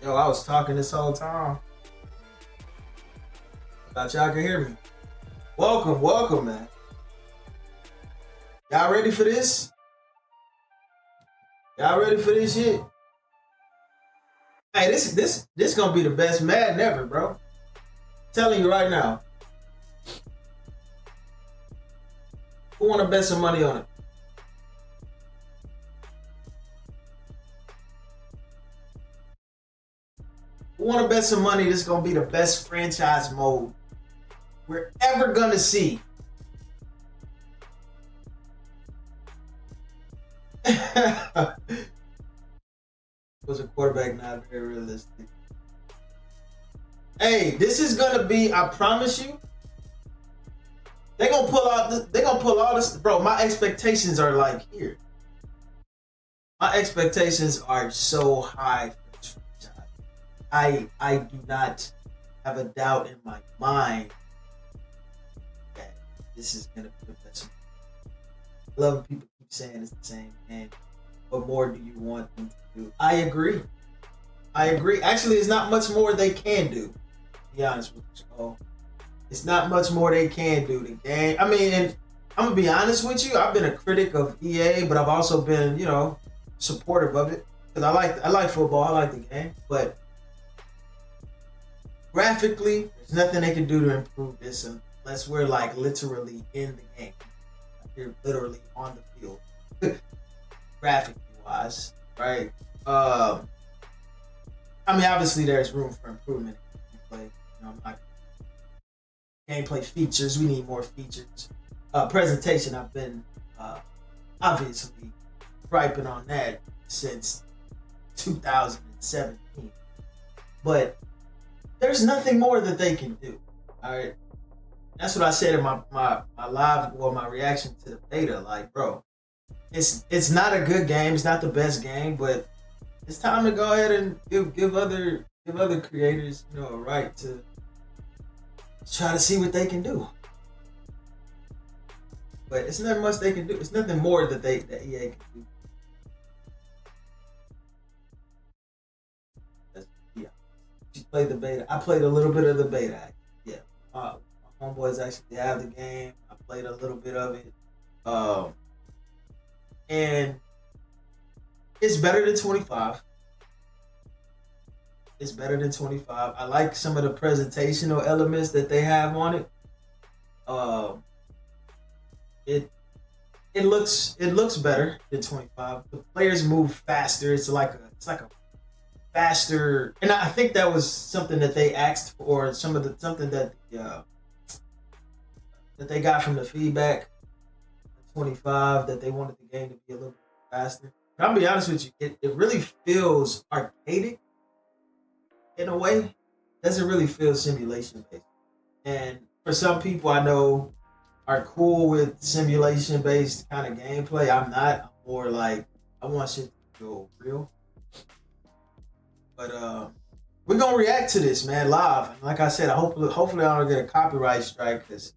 Yo, I was talking this whole time. Thought y'all could hear me. Welcome, man. Y'all ready for this? Y'all ready for this shit? Hey, this gonna be the best Madden ever, bro. I'm telling you right now. Who wanna bet some money on it? Who wanna bet some money this gonna be the best franchise mode we're ever gonna see? Was a quarterback not very realistic? Hey, this is gonna be, I promise you, they're gonna pull out all this, bro. My expectations are like here. My expectations are so high for this franchise. I do not have a doubt in my mind that this is gonna be the best. I love when people keep saying it's the same game. What more do you want them to do? I agree. Actually, it's not much more they can do. To be honest with you. So, it's not much more they can do. The game. I mean, and I'm gonna be honest with you. I've been a critic of EA, but I've also been, supportive of it because I like football. I like the game, but graphically, there's nothing they can do to improve this unless we're like literally in the game. You're literally on the field, graphically wise, right? I mean, obviously, there's room for improvement in gameplay. Like gameplay features. We need more features. Presentation. I've been obviously griping on that since 2017, but there's nothing more that they can do. All right, that's what I said in my live or my reaction to the beta. Like, bro, it's not a good game. It's not the best game, but it's time to go ahead and give other creators, a right to try to see what they can do. But it's not much they can do. It's nothing more that EA can do. Yeah. She played the beta. I played a little bit of the beta. Yeah. My homeboys actually have the game. I played a little bit of it. And it's better than 25. It's better than 25. I like some of the presentational elements that they have on it. It looks better than 25. The players move faster. It's like a faster, and I think that was something that they asked for. Something that that they got from the feedback. 25 that they wanted the game to be a little bit faster. But I'll be honest with you, it really feels arcadic in a way. It doesn't really feel simulation based. And for some people I know are cool with simulation based kind of gameplay. I'm not. I'm more like I want shit to go real. But we're gonna react to this, man, live. And like I said, hopefully I don't get a copyright strike because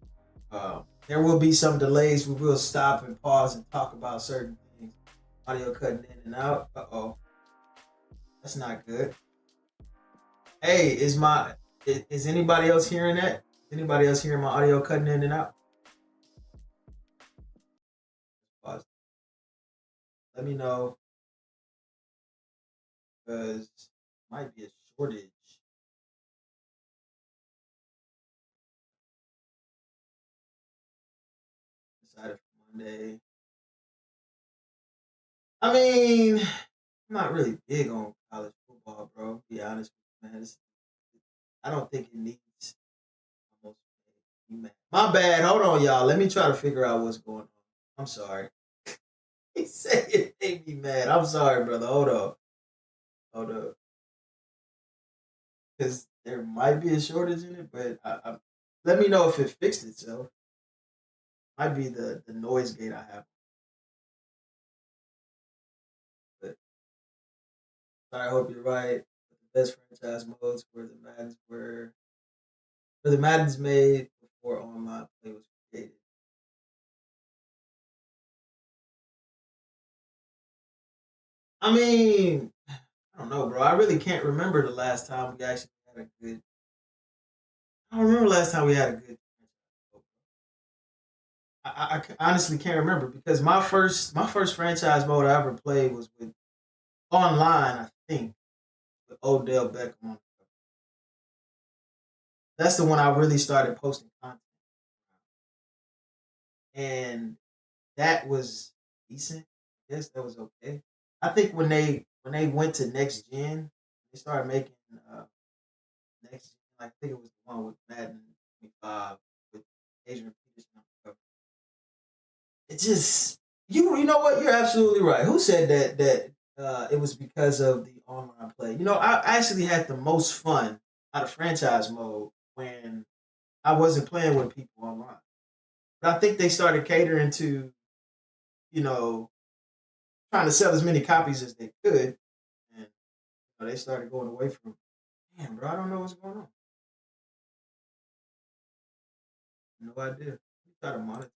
there will be some delays. We will stop and pause and talk about certain things. Audio cutting in and out. That's not good. Hey, is anybody else hearing that? Is anybody else hearing my audio cutting in and out? Pause. Let me know because might be a shortage. Decided for Monday. I mean, I'm not really big on college football, bro. To be honest with you, man. I don't think it needs almost my bad. Hold on, y'all. Let me try to figure out what's going on. I'm sorry. He said it made me mad. I'm sorry, brother. Hold up. Because there might be a shortage in it, but let me know if it fixed itself. Might be the noise gate I have. But I hope you're right. The best franchise modes where the Madden's made before online play was created. I mean, I I don't know, bro. I really can't remember the last time we actually had a good. I don't remember last time we had a good. Honestly can't remember because my first franchise mode I ever played was with online. I think with Odell Beckham on. That's the one I really started posting content, and that was decent. I guess that was okay. I think when they went to next gen, they started making next gen. Like, I think it was the one with Madden 25 with Adrian Peterson on the cover. It just you know what? You're absolutely right. Who said that it was because of the online play? You know, I actually had the most fun out of franchise mode when I wasn't playing with people online. But I think they started catering to, you know, trying to sell as many copies as they could, and they started going away from. Damn, bro, I don't know what's going on. No idea. We try to monitor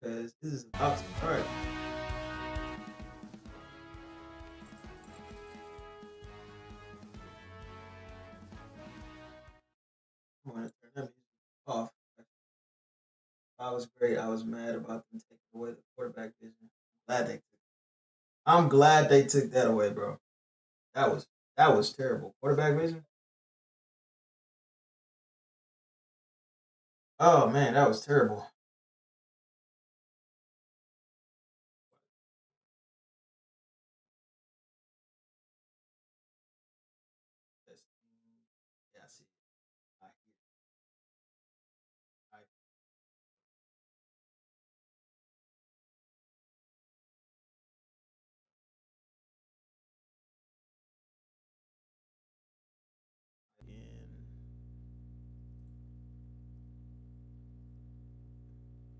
because this is about to start. I'm gonna turn that music off. I was great. I was mad about them taking away the quarterback vision. I'm glad they took that away, bro. That was terrible. Quarterback vision. Oh man, that was terrible. Yeah, I see. I hear. I again.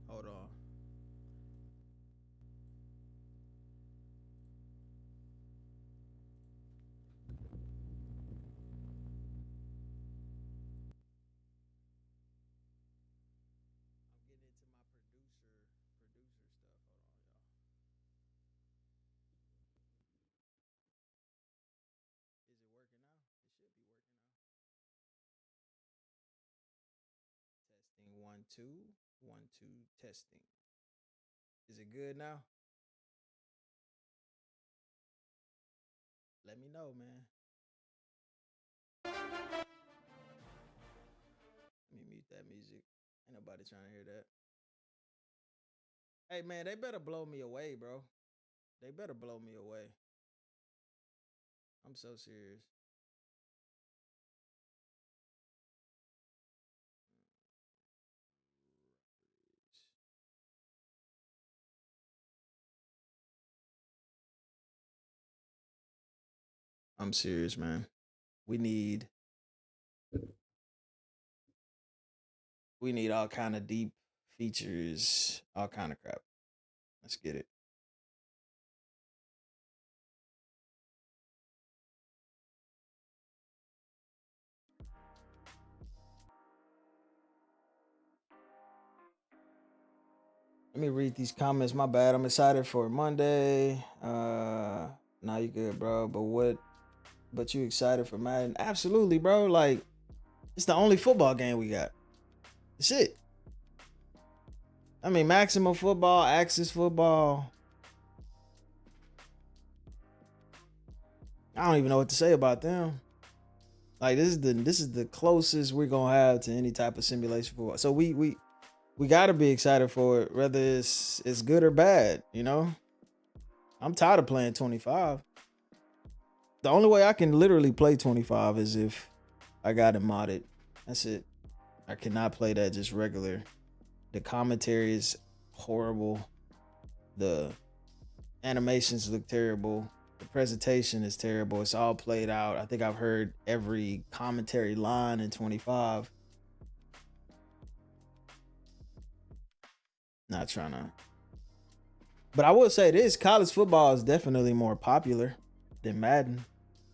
Hold on. I'm getting into my producer stuff. Hold on, y'all. Is it working now? It should be working now. Testing one two 1 2 testing. Is it good now? Let me know, man. Let me mute that music. Ain't nobody trying to hear that. Hey man, they better blow me away, bro. They better blow me away. I'm so serious. I'm serious, man. We need we need all kind of deep features, all kind of crap. Let's get it. Let me read these comments. My bad. I'm excited for Monday. Nah, you good, bro. But you excited for Madden? Absolutely, bro. Like, it's the only football game we got. That's it. I mean, maximum football, axis football. I don't even know what to say about them. Like, this is the closest we're gonna have to any type of simulation football. So we gotta be excited for it, whether it's good or bad. I'm tired of playing 25. The only way I can literally play 25 is if I got it modded. That's it. I cannot play that just regular. The commentary is horrible. The animations look terrible. The presentation is terrible. It's all played out. I think I've heard every commentary line in 25. Not trying to. But I will say this, college football is definitely more popular than Madden.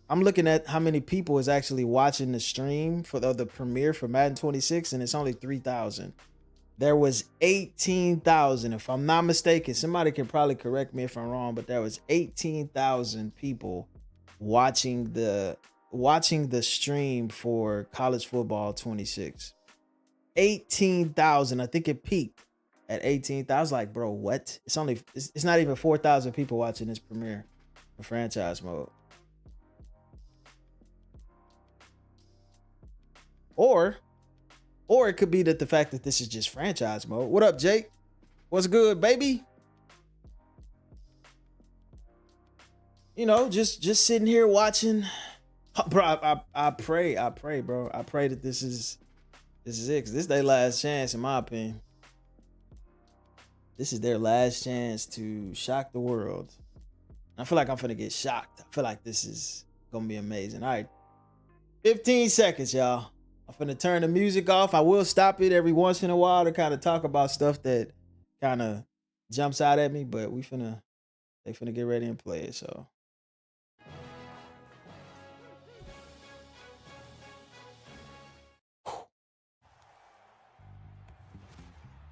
I'm looking at how many people is actually watching the stream for the premiere for Madden 26, and it's only 3,000. There was 18,000, if I'm not mistaken. Somebody can probably correct me if I'm wrong, but there was 18,000 people watching the stream for college football 26. 18,000. I think it peaked at 18,000. I was like, bro, what? It's not even 4,000 people watching this premiere for franchise mode. Or it could be that the fact that this is just franchise mode. What up, Jake? What's good, baby? You know, just sitting here watching. Bro, I pray, bro. I pray that this is it, 'cause this is their last chance, in my opinion. This is their last chance to shock the world. I feel like I'm finna get shocked. I feel like this is gonna be amazing. All right, 15 seconds, y'all. I'm finna turn the music off. I will stop it every once in a while to kind of talk about stuff that kind of jumps out at me, but they finna get ready and play it, so.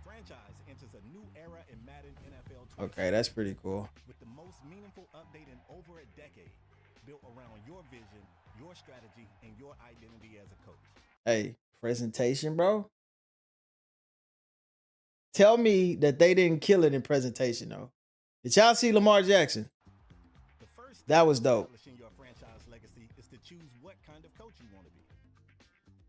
Franchise enters a new era in Madden NFL 20. Okay, that's pretty cool. With the most meaningful update in over a decade, built around your vision, your strategy, and your identity as a coach. Hey, presentation, bro. Tell me that they didn't kill it in presentation, though. Did y'all see Lamar Jackson? The first that was dope. Establishing your franchise legacy is to choose what kind of coach you want to be.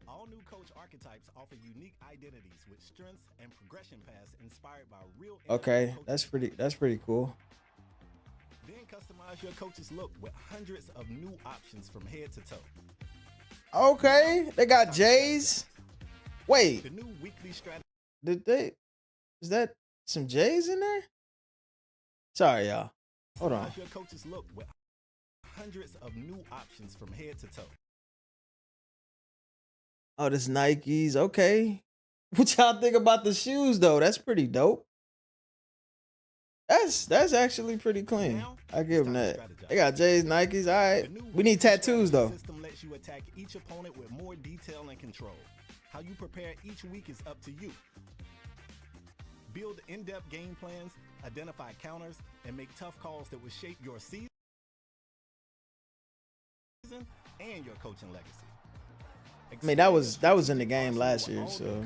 All new coach archetypes offer unique identities with strengths and progression paths inspired by real. Okay, that's pretty cool. Then customize your coach's look with hundreds of new options from head to toe. Okay, they got J's. Wait, the new weekly strategy. Is that some J's in there? Sorry, y'all. Hold on. Your coach's look with hundreds of new options from head to toe. Oh, this Nikes. Okay. What y'all think about the shoes, though? That's pretty dope. That's actually pretty clean. I give them that. They got J's, Nikes. All right. We need tattoos, though. The system lets you attack each opponent with more detail and control. How you prepare each week is up to you. Build in-depth game plans, identify counters, and make tough calls that will shape your season and your coaching legacy. I mean, that was in the game last year, so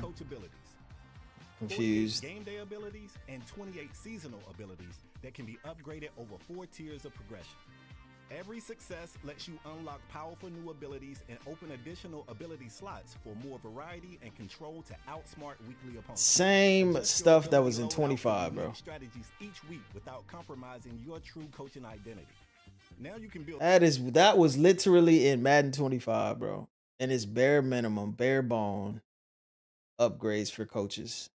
confused. Game day abilities and 28 seasonal abilities that can be upgraded over 4 tiers of progression. Every success lets you unlock powerful new abilities and open additional ability slots for more variety and control to outsmart weekly opponents. Same stuff that was in 25, bro. Strategies each week without compromising your true coaching identity. Now you can build. That was literally in Madden 25, bro. And it's bare minimum, bare bone upgrades for coaches.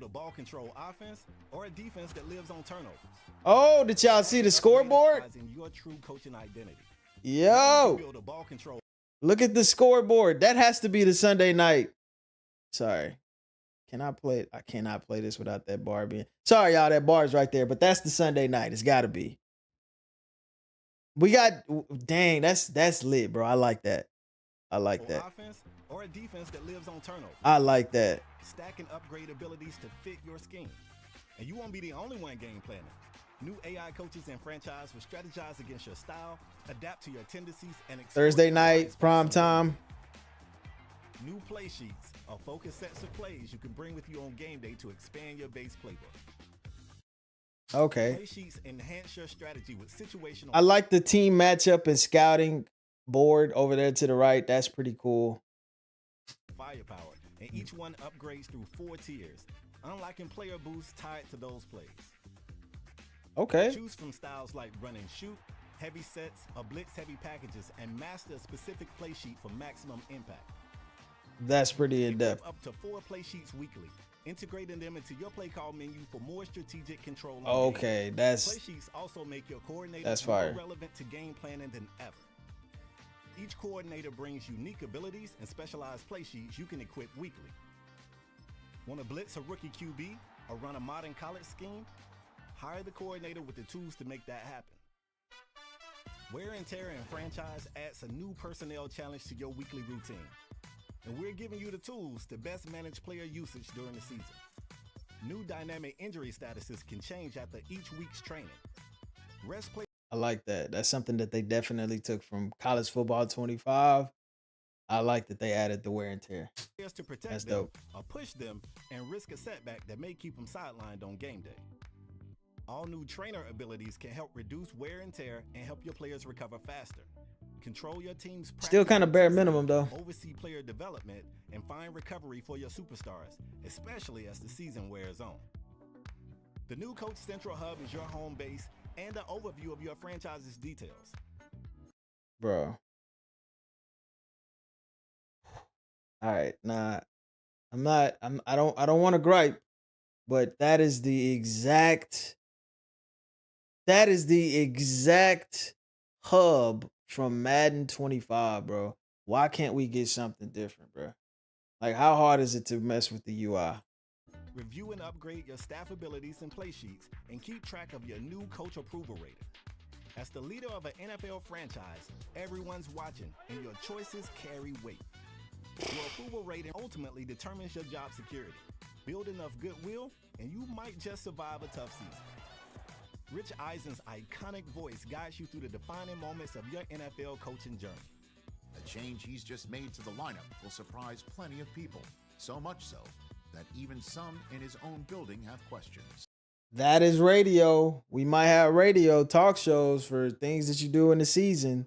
A ball control offense or a defense that lives on turnovers. Oh, did y'all see the scoreboard? Your true coaching identity. Yo, build a ball control. Look at the scoreboard. That has to be the Sunday night. Sorry. Can I play it? I cannot play this without that bar being. Sorry, y'all, that bar's right there, but that's the Sunday night. It's got to be. We got, dang, that's lit, bro. I like that. I like that. Offense or a defense that lives on turnovers. I like that. Stack and upgrade abilities to fit your scheme. And you won't be the only one game planning. New AI coaches and franchise will strategize against your style, adapt to your tendencies, and Thursday night, prime time. New play sheets or focused sets of plays you can bring with you on game day to expand your base playbook. Okay. Play sheets enhance your strategy with situational. I like the team matchup and scouting board over there to the right. That's pretty cool. Firepower, and each one upgrades through 4 tiers, unlocking player boosts tied to those plays. Okay. Choose from styles like run and shoot, heavy sets, or blitz heavy packages, and master a specific play sheet for maximum impact. That's pretty in depth. Up to 4 play sheets weekly, integrating them into your play call menu for more strategic control. Okay, that's play sheets also make your coordinator more relevant to game planning than ever. Each coordinator brings unique abilities and specialized play sheets you can equip weekly. Want to blitz a rookie QB or run a modern college scheme? Hire the coordinator with the tools to make that happen. Wear and tear in franchise adds a new personnel challenge to your weekly routine. and we're giving you the tools to best manage player usage during the season. New dynamic injury statuses can change after each week's training. Rest play. I like that. That's something that they definitely took from College Football 25. I like that they added the wear and tear. To protect That's them, dope. or push them and risk a setback that may keep them sidelined on game day. All new trainer abilities can help reduce wear and tear and help your players recover faster. Control your team's still kind of bare minimum though. Oversee player development and find recovery for your superstars, especially as the season wears on. The new Coach Central Hub is your home base and an overview of your franchise's details. Bro. All right, nah. I don't want to gripe, but that is the exact hub from Madden 25, bro. Why can't we get something different, bro? Like, how hard is it to mess with the UI? Review and upgrade your staff abilities and play sheets and keep track of your new coach approval rating. As the leader of an NFL franchise, everyone's watching and your choices carry weight. Your approval rating ultimately determines your job security. Build enough goodwill and you might just survive a tough season. Rich Eisen's iconic voice guides you through the defining moments of your NFL coaching journey. A change he's just made to the lineup will surprise plenty of people. So much so that even some in his own building have questions. That is radio. We might have radio talk shows for things that you do in the season.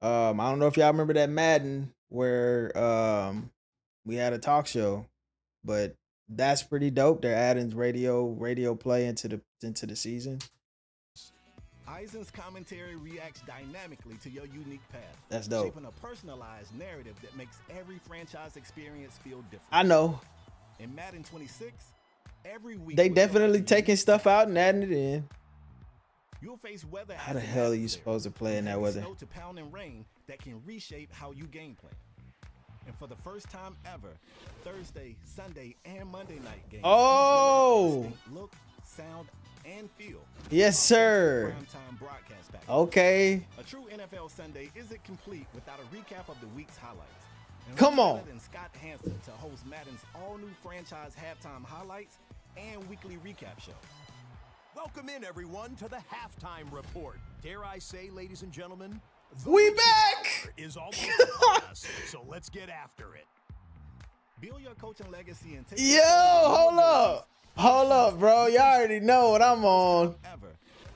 I don't know if y'all remember that Madden where we had a talk show, but that's pretty dope. They're adding radio play into the season. Eisen's commentary reacts dynamically to your unique path. That's dope. Shaping a personalized narrative that makes every franchise experience feel different. I know. In Madden 26, every week they definitely taking stuff out and adding it in. You'll face weather. How the hell are you supposed to play in that weather? Snow to pound and rain that can reshape how you game plan. And for the first time ever, Thursday, Sunday, and Monday night games. Oh! Look, sound, and feel. Yes, sir. Primetime broadcast package. Okay. A true NFL Sunday isn't complete without a recap of the week's highlights. And come on. And Scott Hansen to host Madden's all-new franchise halftime highlights and weekly recap shows. Welcome in, everyone, to the halftime report. Dare I say, ladies and gentlemen, we back is almost upon us, so let's get after it. Build your coaching legacy and take hold up, bro. Y'all already know what I'm on. Ever.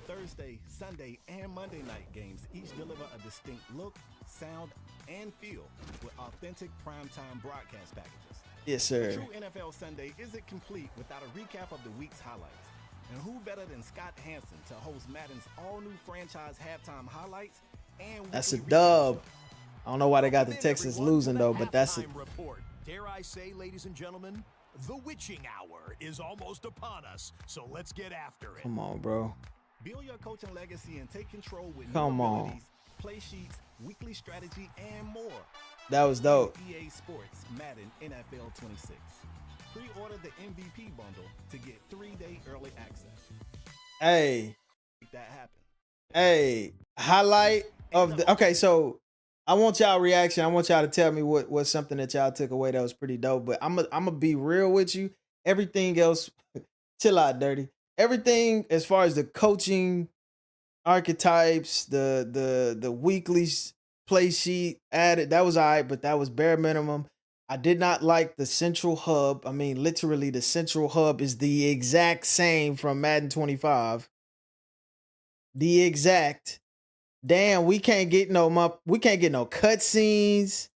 Thursday, Sunday, and Monday night games each deliver a distinct look, sound, and feel with authentic primetime broadcast packages. Yes, sir. A true NFL Sunday isn't complete without a recap of the week's highlights. And who better than Scott Hansen to host Madden's all-new franchise halftime highlights and that's a dub. I don't know why they got the Texans losing though, but that's it. Report. Dare I say, ladies and gentlemen, the witching hour is almost upon us, so let's get after it. Come on, bro. Build your coaching legacy and take control with come new on abilities, play sheets, weekly strategy, and more. That was dope. EA Sports Madden NFL 26. Pre-order the MVP bundle to get 3-day early access. Hey. Make that happen. Hey, highlight of the okay, so I want y'all reaction. I want y'all to tell me what's something that y'all took away that was pretty dope. But I'm gonna be real with you. Everything else, chill out, dirty. Everything as far as the coaching archetypes, the weekly play sheet added, that was all right, but that was bare minimum. I did not like the central hub. I mean, literally, the central hub is the exact same from Madden 25. The exact. Damn, we can't get no cutscenes.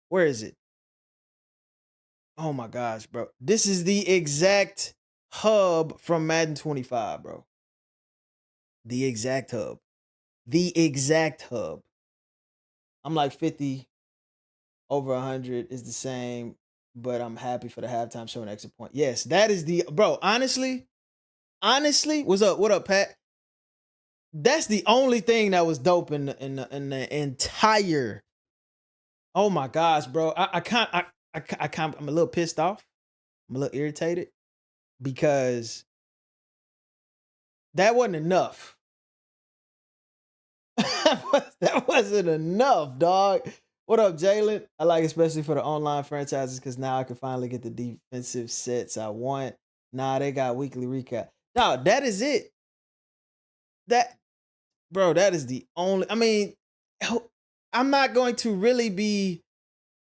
Where is it? Oh my gosh, bro. This is the exact hub from Madden 25, bro. The exact hub. The exact hub. I'm like 50 over 100 is the same, but I'm happy for the halftime show and extra point. Yes, that is the bro. Honestly, what's up? What up, Pat? That's the only thing that was dope in the entire. Oh my gosh, bro! I'm a little pissed off. I'm a little irritated because that wasn't enough. That wasn't enough, dog. What up, Jalen? I like especially for the online franchises because now I can finally get the defensive sets I want. Nah, they got weekly recap. No, that is it. That bro, that is the only. I mean, I'm not going to really be.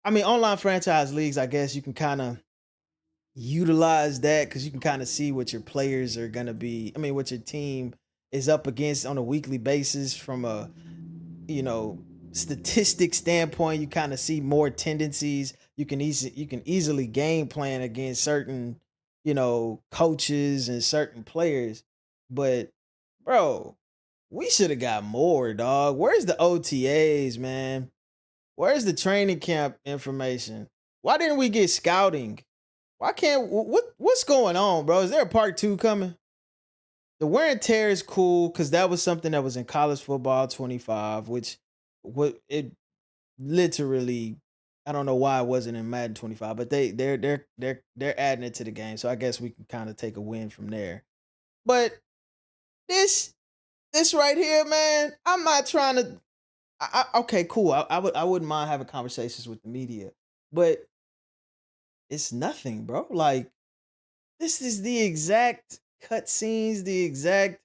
I mean, online franchise leagues. I guess you can kind of utilize that because you can kind of see what your players are gonna be. I mean, what your team is up against on a weekly basis from a statistic standpoint. You kind of see more tendencies. You can easily game plan against certain coaches and certain players. But bro, we should have got more, dog. Where's the OTAs, man? Where's the training camp information? Why didn't we get scouting? Why can't what's going on, bro? Is there a part 2 coming? The wear and tear is cool because that was something that was in college football 25, which it literally, I don't know why it wasn't in Madden 25, but they're adding it to the game, so I guess we can kind of take a win from there. But this right here, man, I'm not trying to. Okay, cool. I wouldn't mind having conversations with the media, but it's nothing, bro. Like, this is the exact cutscenes, the exact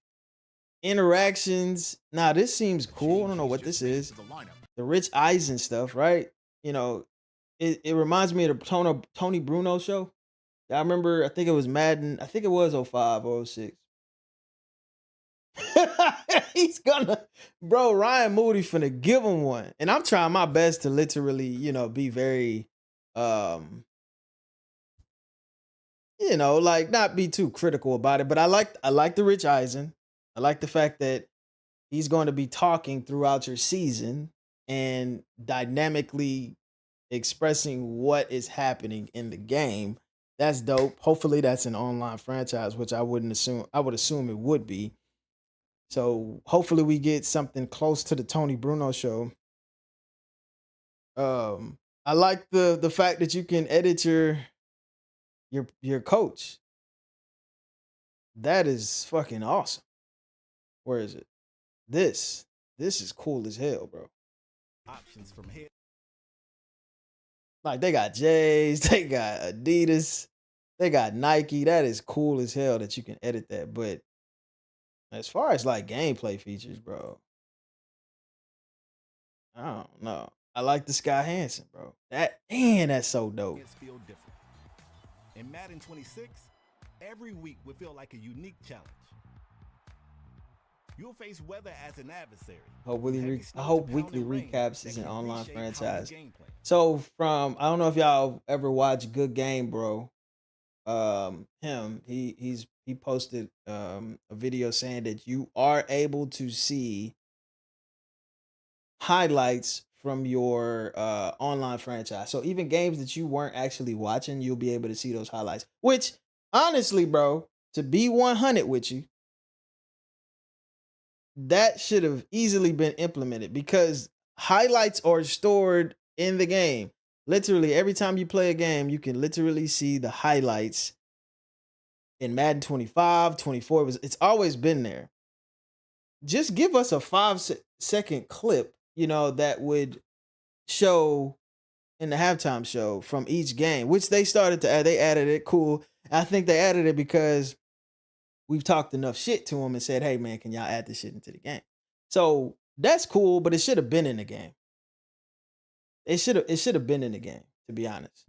interactions. Now, this seems cool. I don't know what this is. The Rich Eisen stuff, right? It reminds me of the Tony Bruno show. I remember, I think it was Madden. I think it was 05 or 06. He's gonna, bro, Ryan Moody finna give him one. And I'm trying my best to literally, be very, like not be too critical about it. But I like the Rich Eisen. I like the fact that he's going to be talking throughout your season and dynamically expressing what is happening in the game. That's dope. Hopefully that's an online franchise, which I would assume it would be. So hopefully we get something close to the Tony Bruno show. I like the fact that you can edit your coach. That is fucking awesome. Where is it? This is cool as hell, bro. Options from here. Like, they got J's, they got Adidas, they got Nike. That is cool as hell that you can edit that. But as far as like gameplay features, bro, I don't know. I like the Sky Hansen, bro. That's so dope. It's feel different. In Madden 26, every week will feel like a unique challenge. You'll face weather as an adversary. I hope weekly recaps is an online franchise. So I don't know if y'all ever watched Good Game, bro. He posted a video saying that you are able to see highlights from your online franchise. So even games that you weren't actually watching, you'll be able to see those highlights. Which, honestly, bro, to be 100 with you, that should have easily been implemented because highlights are stored in the game. Literally, every time you play a game, you can literally see the highlights in Madden 25, 24. It's always been there. Just give us a 5-second clip, that would show in the halftime show from each game, which they started to add. They added it. Cool. I think they added it because we've talked enough shit to them and said, hey, man, can y'all add this shit into the game? So that's cool, but it should have been in the game. It should have been in the game, to be honest.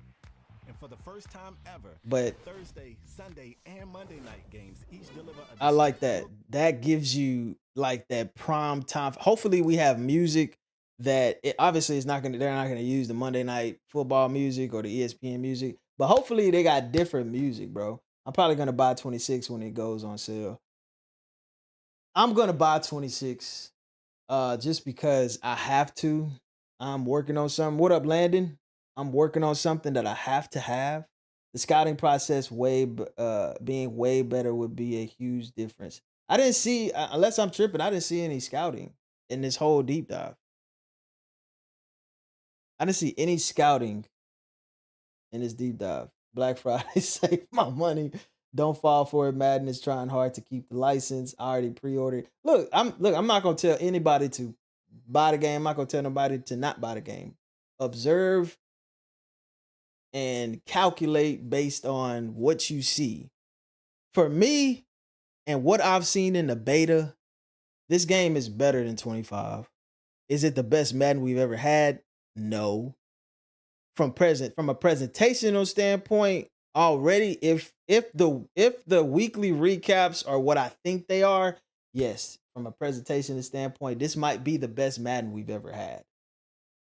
And for the first time ever, but Thursday, Sunday, and Monday night games each deliver I like that. That gives you like that prime time. Hopefully we have music that obviously they're not gonna use the Monday night football music or the ESPN music, but hopefully they got different music, bro. I'm probably gonna buy 26 when it goes on sale. I'm gonna buy 26 just because I have to. I'm working on something. What up, Landon? I'm working on something that I have to have. The scouting process being way better would be a huge difference. I didn't see, unless I'm tripping, I didn't see any scouting in this whole deep dive. I didn't see any scouting in this deep dive. Black Friday, save my money. Don't fall for it. Madden is trying hard to keep the license. I already pre-ordered. I'm not gonna tell anybody to buy the game. I'm not gonna tell nobody to not buy the game. observe and calculate based on what you see. For me and what I've seen in the beta, this game is better than 25. Is it the best Madden we've ever had? No. From a presentational standpoint, already, if the weekly recaps are what I think they are, yes. From a presentation standpoint, this might be the best Madden we've ever had.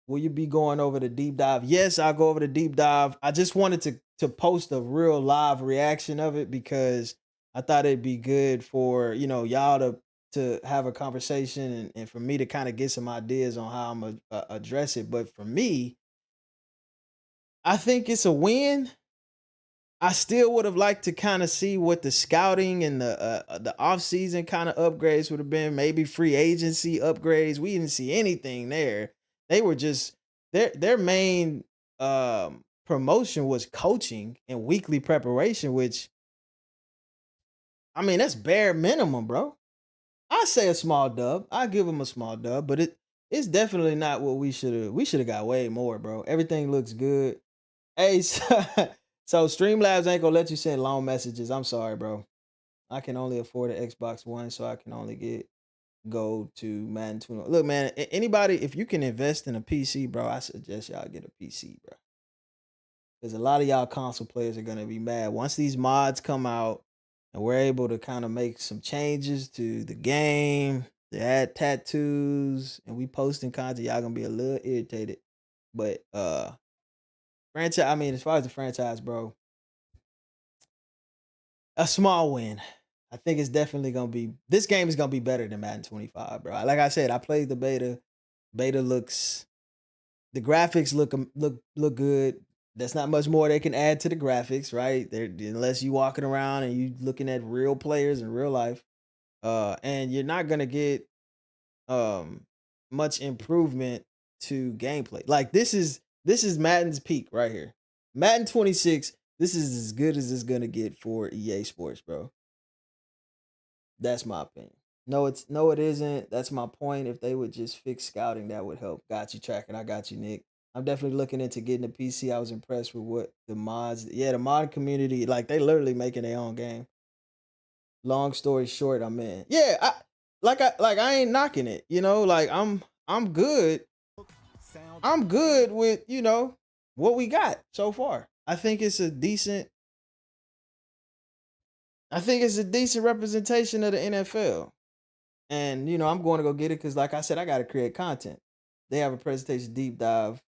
Will you be going over the deep dive? Yes, I'll go over the deep dive. I just wanted to post a real live reaction of it because I thought it'd be good for, y'all to have a conversation and for me to kind of get some ideas on how I'm going to address it. But for me, I think it's a win. I still would have liked to kind of see what the scouting and the offseason kind of upgrades would have been. Maybe free agency upgrades. We didn't see anything there. They were just their main promotion was coaching and weekly preparation, which, I mean, that's bare minimum, bro. I say a small dub. I give them a small dub, but it's definitely not what we should have got way more, bro. Everything looks good. Hey, so Streamlabs ain't gonna let you send long messages. I'm sorry, bro. I can only afford an Xbox One, so I can only go to Madden 20. Look, man, anybody, if you can invest in a PC, bro, I suggest y'all get a PC, bro. Because a lot of y'all console players are gonna be mad once these mods come out and we're able to kind of make some changes to the game, to add tattoos, and we posting content. Y'all gonna be a little irritated, but franchise. I mean, as far as the franchise, bro, a small win. I think it's definitely gonna be. This game is gonna be better than Madden 25, bro. Like I said, I played the beta. Beta looks. The graphics look good. There's not much more they can add to the graphics, right? Unless you walking around and you looking at real players in real life. And you're not gonna get much improvement to gameplay. Like this is Madden's peak right here. Madden 26, this is as good as it's gonna get for EA Sports, bro. That's my opinion. No, it isn't. That's my point. If they would just fix scouting, that would help. Got you, tracking. I got you, Nick. I'm definitely looking into getting a PC. I was impressed with what the mods. Yeah, the mod community, like they literally making their own game. Long story short, I'm in. Yeah, I ain't knocking it. Like I'm good. I'm good with what we got so far. I think it's a decent representation of the NFL. And I'm going to go get it because, like I said, I got to create content. They have a presentation deep dive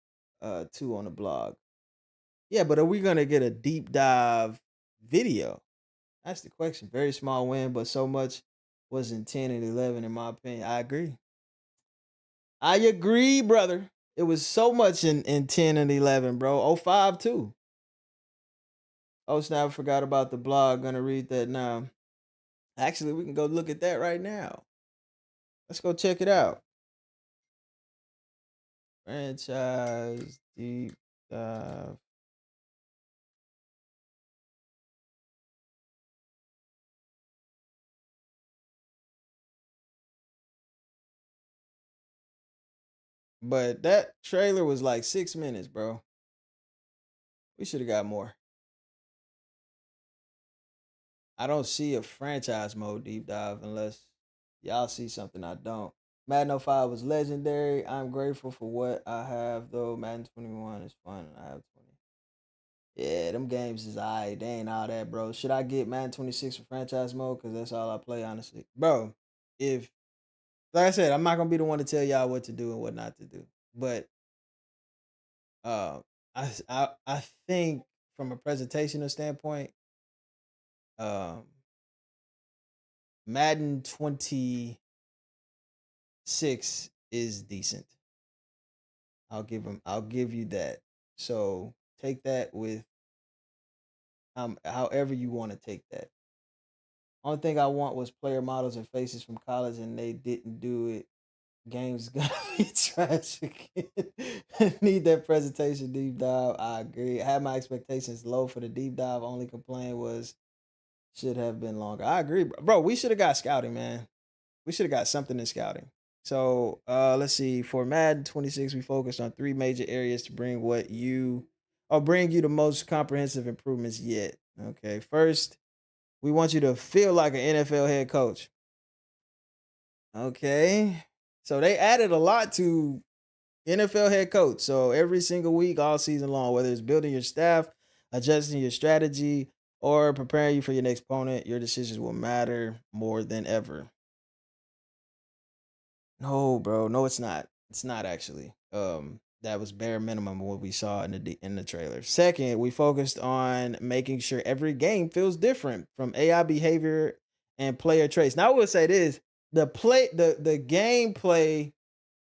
2 on the blog. Yeah, but are we going to get a deep dive video? That's the question. Very small win, but so much was in 10 and 11 in my opinion. I agree, brother. It was so much in 10 and 11, bro. 05 too. Oh, snap, I forgot about the blog. Gonna read that now. Actually, we can go look at that right now. Let's go check it out. Franchise deep dive. But that trailer was like 6 minutes, bro. We should have got more. I don't see a franchise mode deep dive unless y'all see something I don't. Madden 05 was legendary. I'm grateful for what I have, though. Madden 21 is fun, and I have 20. Yeah, them games is alright. They ain't all that, bro. Should I get Madden 26 for franchise mode? Because that's all I play, honestly. Bro, like I said, I'm not going to be the one to tell y'all what to do and what not to do. But I think from a presentational standpoint, Madden 26 is decent. I'll give you that. So take that with however you want to take that. Only thing I want was player models and faces from college, and they didn't do it. Game's gonna be trash again. Need that presentation deep dive. I agree. I had my expectations low for the deep dive. Only complaint was should have been longer. I agree, bro. We should have got scouting, man. We should have got something in scouting. So let's see. For Madden 26, we focused on 3 major areas to bring you the most comprehensive improvements yet. Okay. First, we want you to feel like an NFL head coach. Okay. So they added a lot to NFL head coach. So every single week, all season long, whether it's building your staff, adjusting your strategy, or preparing you for your next opponent, your decisions will matter more than ever. No, bro. No, it's not. It's not actually. That was bare minimum of what we saw in the trailer. Second, we focused on making sure every game feels different from AI behavior and player traits. Now I will say this: the gameplay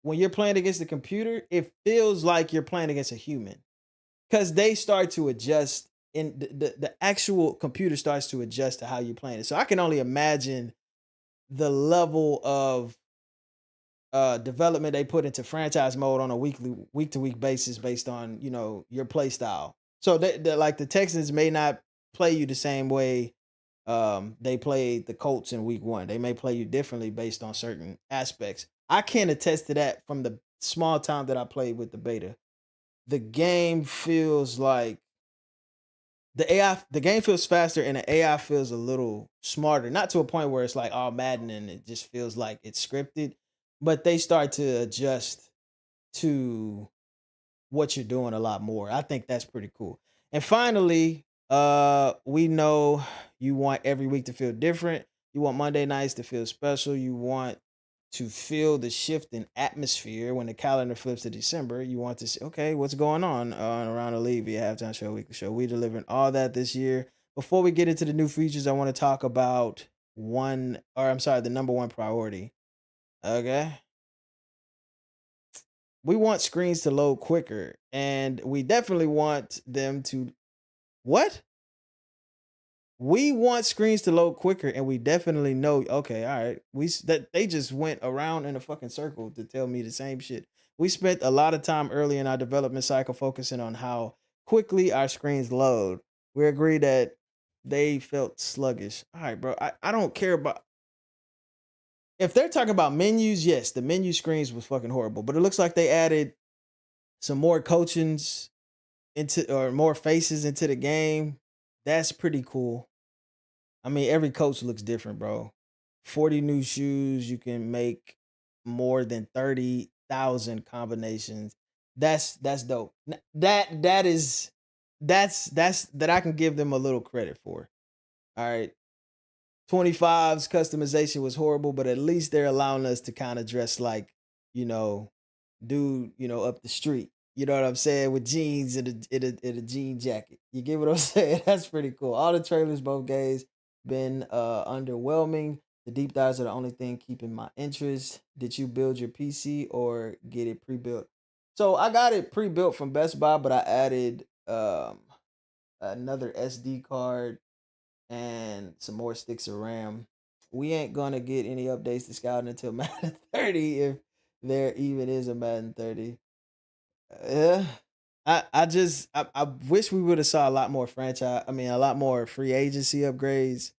when you're playing against the computer, it feels like you're playing against a human because they start to adjust and the actual computer starts to adjust to how you're playing it. So I can only imagine the level of development they put into franchise mode on a week to week basis based on your play style. So like the Texans may not play you the same way they played the Colts in week 1. They may play you differently based on certain aspects. I can attest to that from the small time that I played with the beta. The game feels like the game feels faster and the AI feels a little smarter. Not to a point where it's like all Madden and it just feels like it's scripted, but they start to adjust to what you're doing a lot more. I think that's pretty cool. And finally, we know you want every week to feel different. You want Monday nights to feel special. You want to feel the shift in atmosphere when the calendar flips to December. You want to see, okay, what's going on around the league via halftime show, weekly show. We delivering all that this year. Before we get into the new features, I want to talk about the number one priority. Okay. We want screens to load quicker, and we definitely want them to what? We want screens to load quicker, and we definitely know. Okay, all right. That they just went around in a fucking circle to tell me the same shit. We spent a lot of time early in our development cycle focusing on how quickly our screens load. We agree that they felt sluggish. All right, bro. I don't care about if they're talking about menus. Yes, the menu screens was fucking horrible, but it looks like they added some more coachings into or more faces into the game. That's pretty cool. I mean, every coach looks different, bro. 40 new shoes, you can make more than 30,000 combinations. That's dope. That I can give them a little credit for. All right. 25's customization was horrible, but at least they're allowing us to kind of dress like, you know, dude, up the street. You know what I'm saying? With jeans and a jean jacket. You get what I'm saying? That's pretty cool. All the trailers both games been underwhelming. The deep dives are the only thing keeping my interest. Did you build your PC or get it pre-built? So I got it pre-built from Best Buy, but I added another SD card and some more sticks of RAM. We ain't gonna get any updates to Scouting until Madden 30 if there even is a Madden 30. Yeah. I wish we would have saw a lot more a lot more free agency upgrades.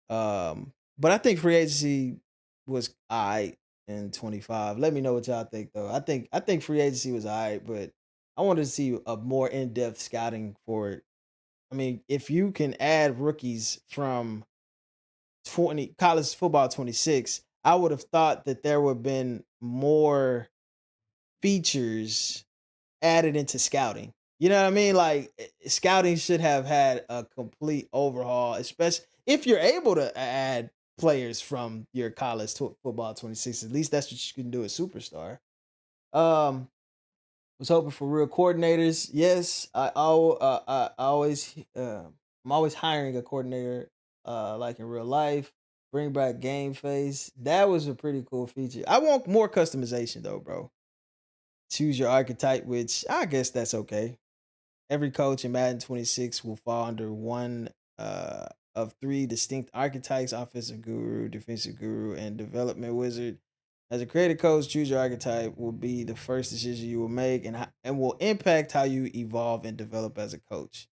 But I think free agency was alright in 25. Let me know what y'all think though. I think free agency was alright, but I wanted to see a more in-depth scouting for it. I mean, if you can add rookies from 20 college football 26, I would have thought that there would have been more features added into scouting. You know what I mean? Like scouting should have had a complete overhaul, especially if you're able to add players from your college football 26. At least that's what you can do at Superstar. Um, was hoping for real coordinators. Yes, I'm always hiring a coordinator, like in real life. Bring back game face. That was a pretty cool feature. I want more customization though, bro. Choose your archetype, which I guess that's okay. Every coach in Madden 26 will fall under one of 3 distinct archetypes: offensive guru, defensive guru, and development wizard. As a creative coach, choose your archetype will be the first decision you will make and will impact how you evolve and develop as a coach.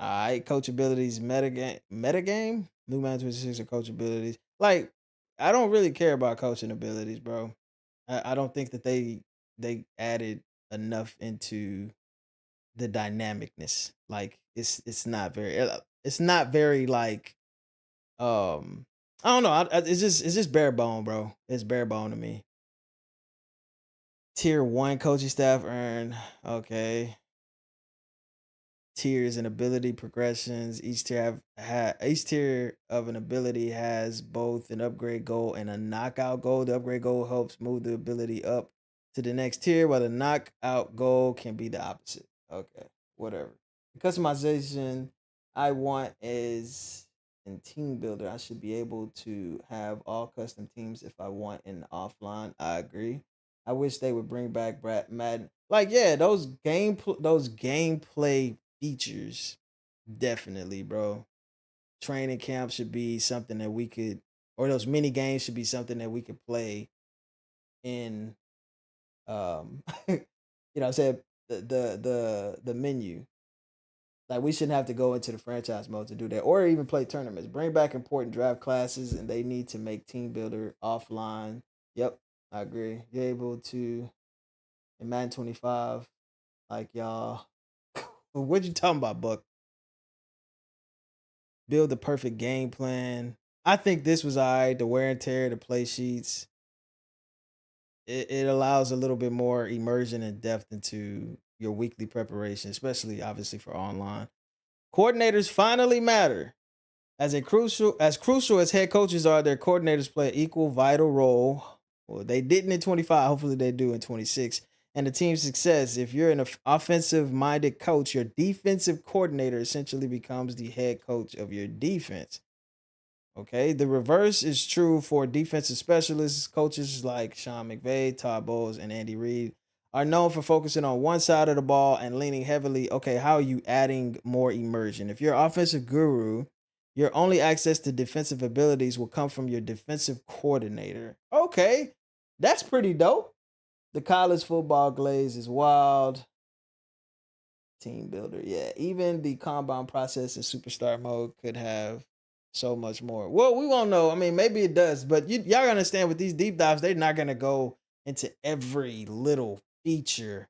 All right, coach abilities, metagame, new Madden 26 or coach abilities. Like, I don't really care about coaching abilities, bro. I don't think that they added enough into the dynamicness. Like it's not very like I don't know. It's just bare bone, bro. It's bare bone to me. Tier 1 coaching staff earn, okay, tiers and ability progressions. Each tier of an ability has both an upgrade goal and a knockout goal. The upgrade goal helps move the ability up to the next tier, while the knockout goal can be the opposite. Okay, whatever. The customization I want is in team builder. I should be able to have all custom teams if I want in offline. I agree. I wish they would bring back Madden. Like, yeah, those gameplay features, definitely, bro. Training camp should be something that we could, or those mini games should be something that we could play in, you know, I said the menu. Like, we shouldn't have to go into the franchise mode to do that, or even play tournaments. Bring back important draft classes, and they need to make team builder offline. Yep, I agree. You're able to in Madden 25, like y'all. What you talking about, Buck? Build the perfect game plan. I think this was all right. The wear and tear, the play sheets. It allows a little bit more immersion and depth into your weekly preparation, especially obviously for online. Coordinators finally matter. As crucial as head coaches are, their coordinators play an equal vital role. Well, they didn't in 25. Hopefully they do in 26. And the team's success. If you're an offensive-minded coach, your defensive coordinator essentially becomes the head coach of your defense. Okay, the reverse is true for defensive specialists. Coaches like Sean McVay, Todd Bowles, and Andy Reid are known for focusing on one side of the ball and leaning heavily. Okay, how are you adding more immersion? If you're an offensive guru, your only access to defensive abilities will come from your defensive coordinator. Okay, that's pretty dope. The college football glaze is wild. Team builder, yeah. Even the combine process in superstar mode could have so much more. Well, we won't know. I mean, maybe it does, but y'all understand with these deep dives, they're not gonna go into every little feature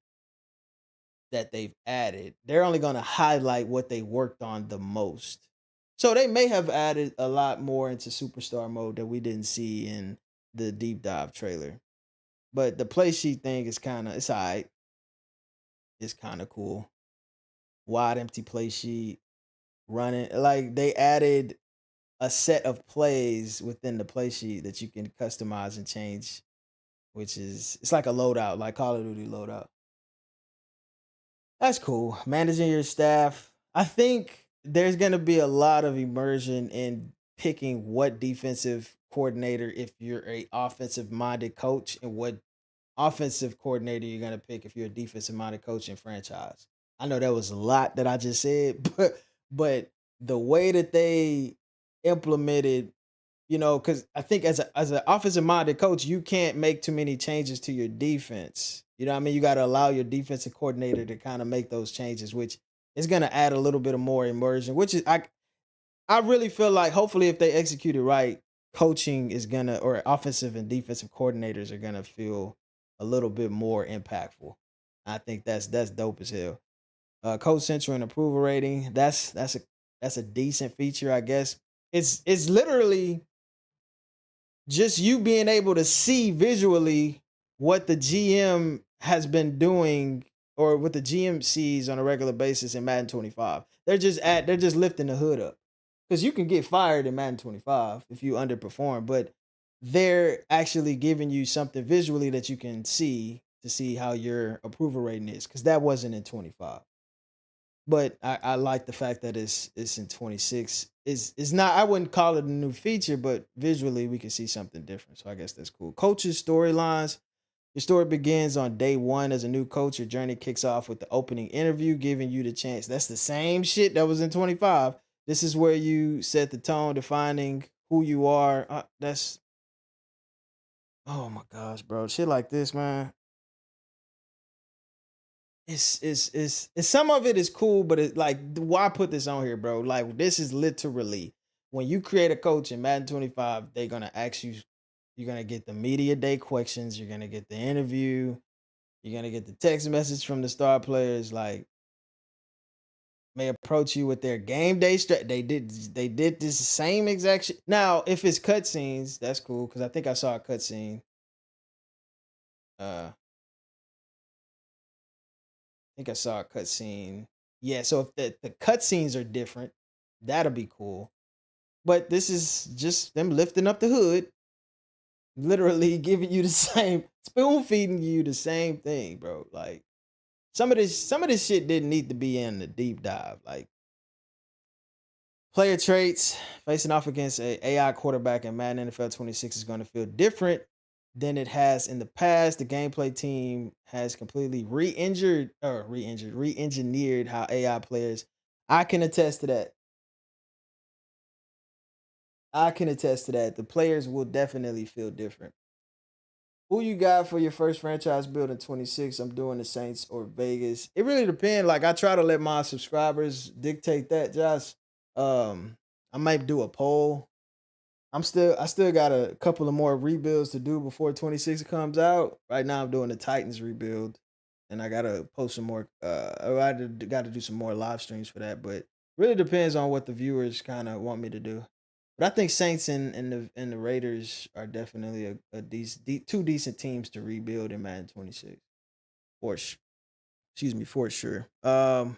that they've added. They're only gonna highlight what they worked on the most. So they may have added a lot more into superstar mode that we didn't see in the deep dive trailer. But the play sheet thing is it's all right. It's kind of cool. Wide empty play sheet, running. Like, they added a set of plays within the play sheet that you can customize and change, which it's like a loadout, like Call of Duty loadout. That's cool. Managing your staff. I think there's going to be a lot of immersion in picking what defensive coordinator if you're a offensive minded coach, and what offensive coordinator you're going to pick if you're a defensive minded coach in franchise. I know that was a lot that I just said, but the way that they implemented, because I think as an offensive minded coach, you can't make too many changes to your defense. You know what I mean? You got to allow your defensive coordinator to kind of make those changes, which is going to add a little bit of more immersion, which is, I really feel like hopefully if they execute it right, coaching is going to, or offensive and defensive coordinators are going to feel a little bit more impactful. I think that's dope as hell. Coach Central and approval rating. That's a decent feature, I guess. It's literally just you being able to see visually what the GM has been doing, or what the GM sees on a regular basis in Madden 25. They're just lifting the hood up, because you can get fired in Madden 25 if you underperform, but they're actually giving you something visually that you can see to see how your approval rating is, because that wasn't in 25. But I like the fact that it's in 26. It's not, I wouldn't call it a new feature, but visually we can see something different. So I guess that's cool. Coaches' storylines. Your story begins on day one as a new coach. Your journey kicks off with the opening interview, giving you the chance. That's the same shit that was in 25. This is where you set the tone, defining who you are. Oh my gosh, bro. Shit like this, man. It's some of it is cool, but it's like, why put this on here, bro? Like, this is literally when you create a coach in Madden 25, they're gonna ask you, You're gonna get the media day questions. You're gonna get the interview. You're gonna get the text message from the star players. Like, may approach you with their game day They did this same exact shit. Now, if it's cutscenes, that's cool because I think I saw a cutscene. I think I saw a cutscene. Yeah, so if the cutscenes are different, that'll be cool. But this is just them lifting up the hood, literally giving you the same, spoon feeding you the same thing, bro. Like some of this shit didn't need to be in the deep dive. Like player traits facing off against a AI quarterback in Madden NFL 26 is going to feel different than it has in the past. The gameplay team has completely re-engineered how AI players. I can attest to that. The players will definitely feel different. Who you got for your first franchise build in 26? I'm doing the Saints or Vegas. It really depends. Like I try to let my subscribers dictate that, Josh. I might do a poll. I still got a couple of more rebuilds to do before 26 comes out. Right now I'm doing the Titans rebuild. And I gotta post some more I gotta do some more live streams for that. But really depends on what the viewers kind of want me to do. But I think Saints and the Raiders are definitely a decent, two decent teams to rebuild in Madden 26. For sure. So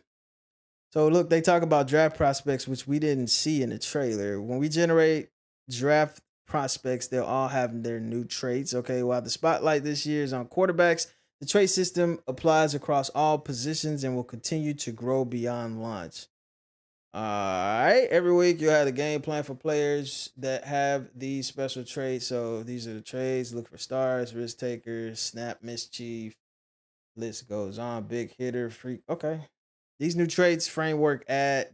look, they talk about draft prospects, which we didn't see in the trailer. When we generate draft prospects, they'll all have their new traits. Okay, while the spotlight this year is on quarterbacks, the trait system applies across all positions and will continue to grow beyond launch. All right. Every week you have a game plan for players that have these special traits. So these are the traits. Look for stars, risk takers, snap mischief. List goes on. Big hitter, freak. Okay. These new traits framework adds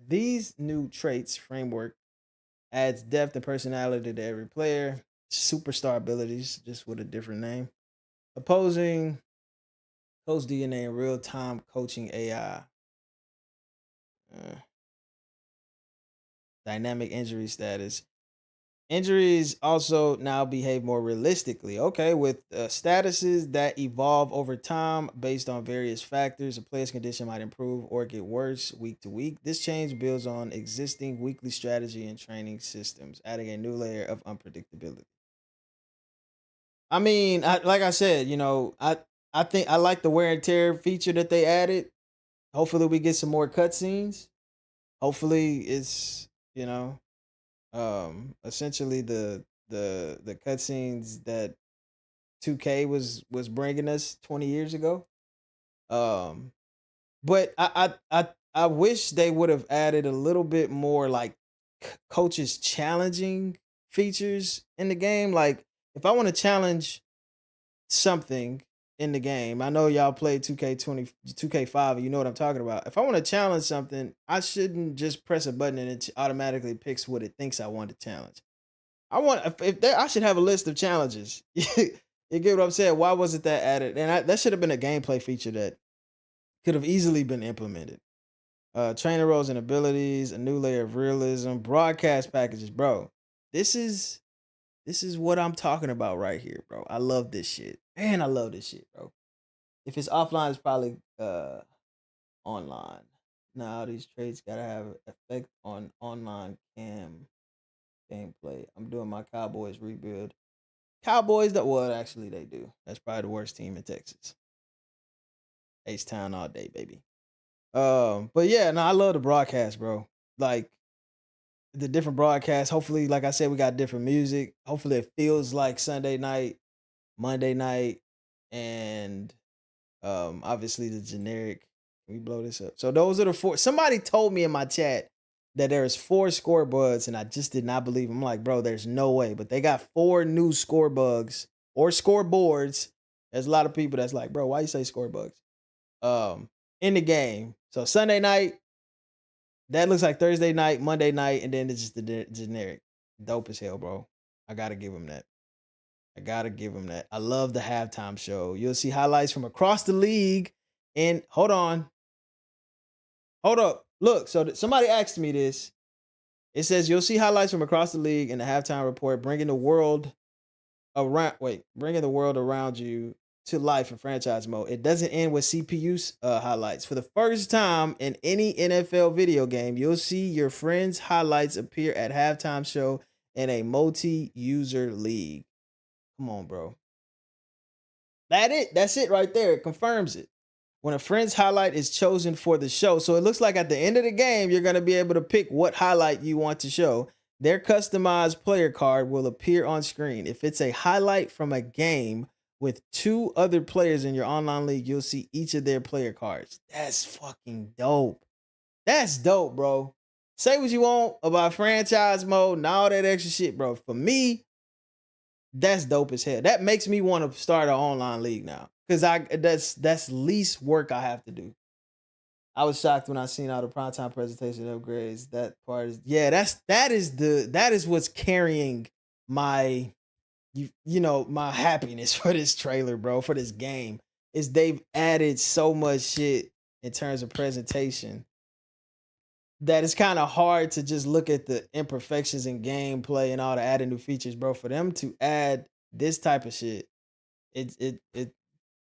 depth and personality to every player. Superstar abilities, just with a different name. Opposing coach DNA and real-time coaching AI. Dynamic injury status. Injuries also now behave more realistically. Okay, with statuses that evolve over time based on various factors, a player's condition might improve or get worse week to week. This change builds on existing weekly strategy and training systems, adding a new layer of unpredictability. I mean, like I said, I think I like the wear and tear feature that they added. Hopefully, we get some more cutscenes. Hopefully, it's essentially the cutscenes that 2K was bringing us 20 years ago. But I wish they would have added a little bit more like coaches challenging features in the game. Like if I want to challenge something in the game, I know y'all play 2K5 and you know what I'm talking about. If I want to challenge something, I shouldn't just press a button and it automatically picks what it thinks I want to challenge. I should have a list of challenges. You get what I'm saying? Why wasn't that added? And that should have been a gameplay feature that could have easily been implemented. Trainer roles and abilities, a new layer of realism, broadcast packages, bro. This is what I'm talking about right here, bro. I love this shit. Man, I love this shit, bro. If it's offline, it's probably online. Now these traits gotta have effect on online gameplay. I'm doing my Cowboys rebuild. Cowboys actually they do. That's probably the worst team in Texas. H-Town all day, baby. But yeah, no, I love the broadcast, bro. Like the different broadcasts. Hopefully, like I said, we got different music. Hopefully it feels like Sunday night, Monday night, and obviously the generic. Can we blow this up? So those are the four. Somebody told me in my chat that there's 4 score bugs, and I just did not believe them. I'm like, bro, there's no way. But they got 4 new score bugs or scoreboards. There's a lot of people that's like, bro, why you say score bugs? In the game. So Sunday night, that looks like Thursday night, Monday night, and then it's just the generic. Dope as hell, bro. I gotta give him that. I love the halftime show. You'll see highlights from across the league. And hold on. Hold up. Look, so somebody asked me this. It says you'll see highlights from across the league in the halftime report, bringing the world bringing the world around you to life in franchise mode. It doesn't end with CPU highlights. For the first time in any NFL video game, you'll see your friends' highlights appear at halftime show in a multi-user league. Come on, bro. That's it right there. It confirms it. When a friend's highlight is chosen for the show. So it looks like at the end of the game, you're going to be able to pick what highlight you want to show. Their customized player card will appear on screen. If it's a highlight from a game with 2 other players in your online league, you'll see each of their player cards. That's fucking dope. That's dope, bro. Say what you want about franchise mode and all that extra shit, bro. For me, that's dope as hell. That makes me want to start an online league now. Cause that's least work I have to do. I was shocked when I seen all the primetime presentation upgrades. That part is that is what's carrying my my happiness for this trailer, bro, for this game. Is they've added so much shit in terms of presentation that it's kind of hard to just look at the imperfections in gameplay and all the added new features, bro. For them to add this type of shit, it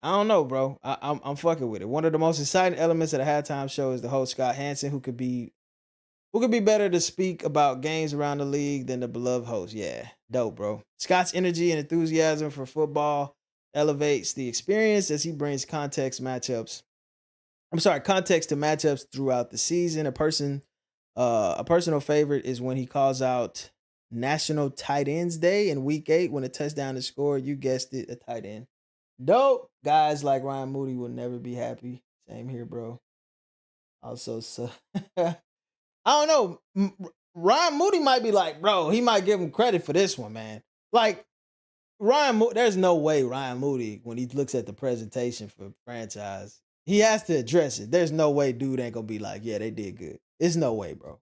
I don't know, bro. I'm fucking with it. One of the most exciting elements of the halftime show is the host Scott Hansen, who could be better to speak about games around the league than the beloved host. Yeah, dope, bro. Scott's energy and enthusiasm for football elevates the experience as he brings context to matchups throughout the season. A personal favorite is when he calls out National Tight Ends Day in Week 8 when a touchdown is scored. You guessed it, a tight end. Dope. Guys like Ryan Moody will never be happy. Same here, bro. Also, so I don't know. Ryan Moody might be like, bro, he might give him credit for this one, man. Like, there's no way Ryan Moody, when he looks at the presentation for franchise, he has to address it. There's no way dude ain't gonna be like, yeah, they did good. It's no way, bro.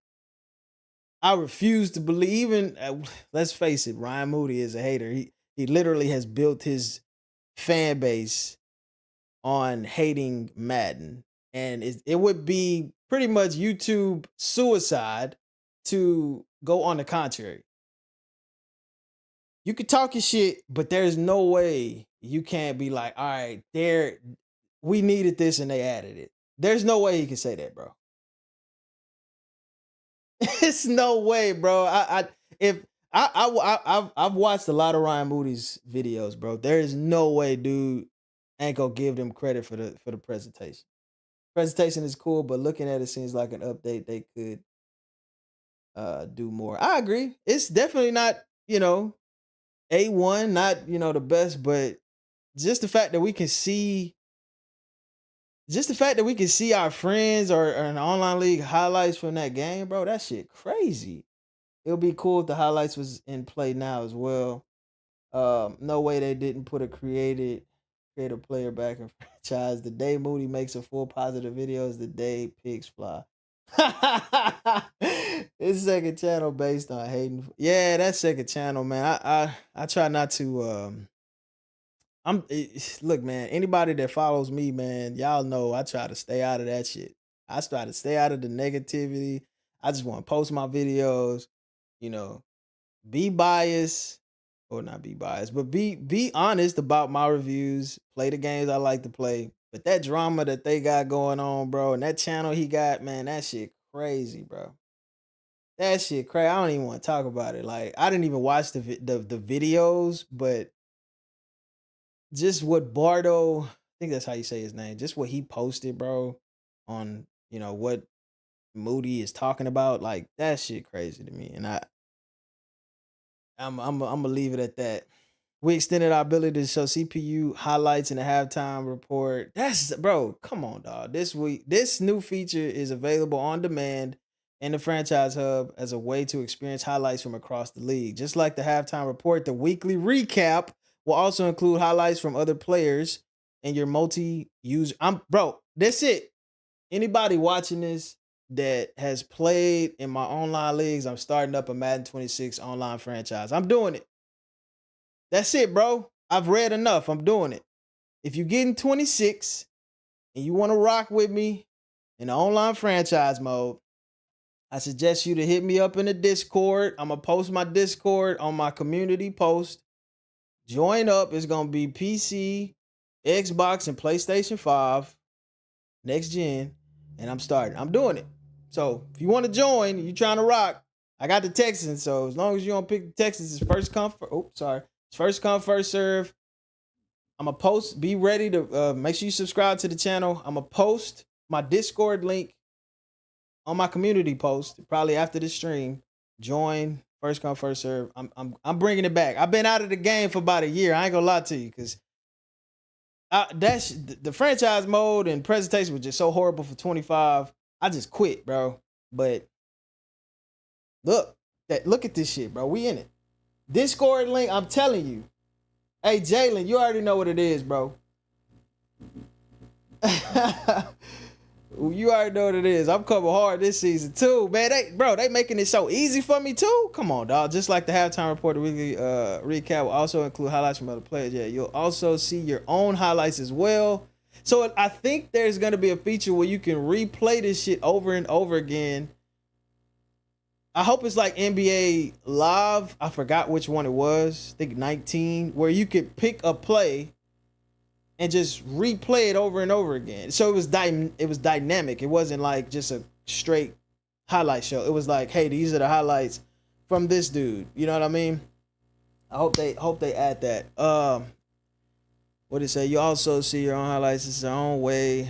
I refuse to believe, even, let's face it, Ryan Moody is a hater. He literally has built his fan base on hating Madden, and it would be pretty much YouTube suicide to go on the contrary. You could talk your shit, but there's no way you can't be like, all right, we needed this and they added it. There's no way he can say that, bro. It's no way, bro. I've watched a lot of Ryan Moody's videos, bro. There is no way dude ain't gonna give them credit for the presentation. Presentation is cool, but looking at it seems like an update they could do more. I agree. It's definitely not, A1, not, the best, but just the fact that we can see our friends or an online league highlights from that game, bro, that shit crazy. It would be cool if the highlights was in play now as well. No way they didn't put a creative player back in franchise. The day Moody makes a full positive video is the day pigs fly. It's second channel based on hating. Yeah, that's second channel, man. I try not to. Look, man. Anybody that follows me, man, y'all know I try to stay out of that shit. I try to stay out of the negativity. I just want to post my videos. Be biased, or not be biased, but be honest about my reviews. Play the games I like to play. But that drama that they got going on, bro, and that channel he got, man, that shit crazy, bro. That shit crazy. I don't even want to talk about it. Like, I didn't even watch the videos, but just what Bardo, I think that's how you say his name, just what he posted, bro, on, what Moody is talking about, like, that shit crazy to me. And I'm gonna leave it at that. We extended our ability to show CPU highlights in the halftime report. Bro, come on, dog. This new feature is available on demand in the franchise hub as a way to experience highlights from across the league. Just like the halftime report, the weekly recap will also include highlights from other players and your multi-user. Bro, that's it. Anybody watching this that has played in my online leagues, I'm starting up a Madden 26 online franchise. I'm doing it. That's it, bro. I've read enough. I'm doing it. If you're getting 26 and you want to rock with me in the online franchise mode, I suggest you to hit me up in the Discord. I'm going to post my Discord on my community post. Join up. It's gonna be PC, Xbox, and PlayStation 5, next gen, and I'm starting. I'm doing it. So if you want to join, you trying to rock, I got the Texans. So as long as you don't pick the Texans, it's first come. It's first come, first serve. I'm gonna post. Be ready to make sure you subscribe to the channel. I'm gonna post my Discord link on my community post probably after the stream. Join, first come, first serve. I'm bringing it back. I've been out of the game for about a year. I ain't gonna lie to you, because the franchise mode and presentation was just so horrible for 25. I just quit, bro. But look at this shit, bro. We in it. Discord link. I'm telling you. Hey, Jalen, you already know what it is, bro. You already know what it is. I'm coming hard this season too, man. They making it so easy for me too. Come on, dog. Just like the halftime report, the weekly recap will also include highlights from other players. Yeah, you'll also see your own highlights as well. So I think there's gonna be a feature where you can replay this shit over and over again. I hope it's like NBA Live. I forgot which one it was. I think 19, where you could pick a play and just replay it over and over again. So it was dynamic. It wasn't like just a straight highlight show. It was like, hey, these are the highlights from this dude. You know what I mean? I hope they add that. What did it say? You also see your own highlights. It's your own way